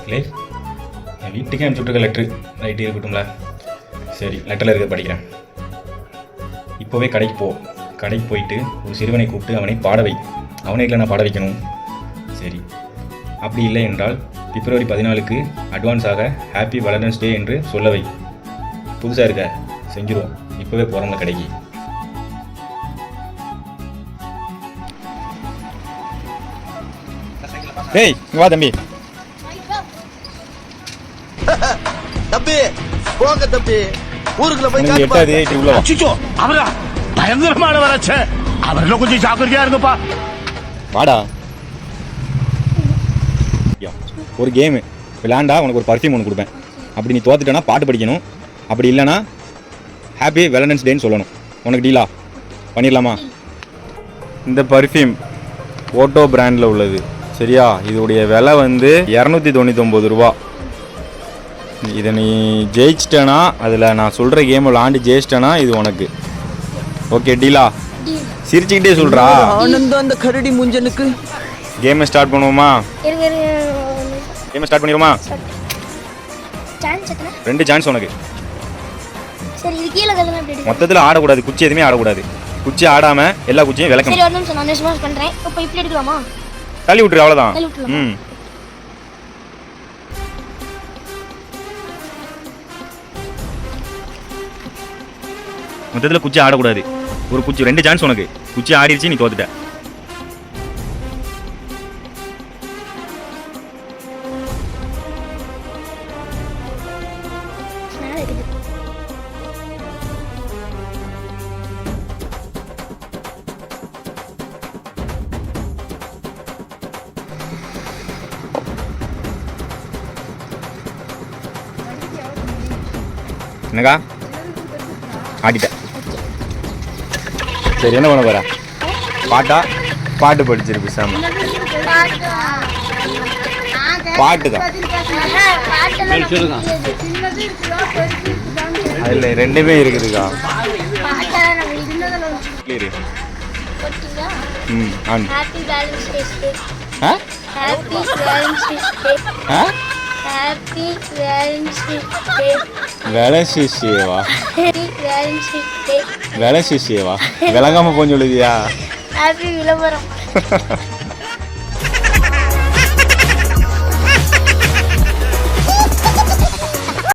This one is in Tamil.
இல்லை என் வீட்டுக்கே அனுப்பிச்சுட்ருக்க லெட்ரு ரைட்டு இருக்கட்டும்ல. சரி, லெட்டரில் இருக்க படிக்கிறேன். இப்போவே கடைக்கு போயிட்டு ஒரு சிறுவனை கூப்பிட்டு அவனை பாட வை. அவனை இல்லை நான் பாட வைக்கணும். சரி, அப்படி இல்லை என்றால் பிப்ரவரி 14க்கு அட்வான்ஸாக ஹாப்பி வேலண்டைன்ஸ் டே என்று சொல்ல வை. புதுசாக இருக்க, செஞ்சுருவோம். இப்போவே போகிறோம்ல கடைக்கு. டேய் வா தம்பி. தம்பி போங்க தம்பி, ஊருக்குள்ள போய் எட்டாவது இவ்வளோ அவரா பயங்கரமான வராச்ச. அவர்ல கொஞ்சம் ஜாக்கிரதையா இருங்கப்பா. வாடா. ஒரு கேமு விளாண்டா உனக்கு ஒரு பர்ஃப்யூம் ஒன்று கொடுப்பேன். அப்படி நீ தோத்துட்டேன்னா பாட்டு படிக்கணும். அப்படி இல்லைனா ஹாப்பி வேலண்டைன்ஸ் டேன்னு சொல்லணும். உனக்கு டீலா பண்ணிடலாமா? இந்த பர்ஃப்யூம் ஓட்டோ பிராண்டில் உள்ளது. சரியா? இதோடைய விலை வந்து 299 ரூபா. இதை நீ ஜெயிச்சிட்டேன்னா, அதில் நான் சொல்கிற கேம் விளாண்டு ஜெயிச்சிட்டேன்னா இது உனக்கு. ஓகே டீலா? சிரிச்சுக்கிட்டே சொல்கிறா. ஆனந்தம் அந்த கரடி முஞ்சனுக்கு. கேமை ஸ்டார்ட் பண்ணுவோமா? கேமை ஸ்டார்ட் பண்ணிடுவோமா? 2 சான்ஸ் உனக்கு. சரி, இது கீழ கல்லலாம் எப்படி எடுக்க? மொத்தத்தில் ஆடக்கூடாது. குச்சி எதுவுமே ஆடக்கூடாது. குச்சி ஆடாமல் எல்லா குச்சியும் விளக்கணும். சரி, ஒரு நிமிஷம் நான் நிஜமா பண்ணுறேன். இப்போ இப்படி எடுக்கலாமா? தள்ளி விட்டுரு, அவ்வளோதான். தள்ளி விட்டுலாமா? மொத்தத்தில் குச்சி ஆடக்கூடாது. ஒரு குச்சி 2 சான்ஸ் உனக்கு. குச்சி ஆடிடுச்சு, நீ தோத்துட்ட. என்னக்கா ஆடிட்ட? சரி, என்ன பண்ண போற? பாட்டு படிச்சிருக்கு சாமி. பாட்டு தான் அதில் 2மே இருக்குதுக்கா. ஆன். Happy valentine's day. ஆ? Happy valentine's day. ஆ? Happy valentine's day. வேலன்சியேவா? Happy valentine's day. வேலன்சியேவா? விளங்காம போன்னு சொல்லுதியா? ஹாப்பி விளம்பரம்.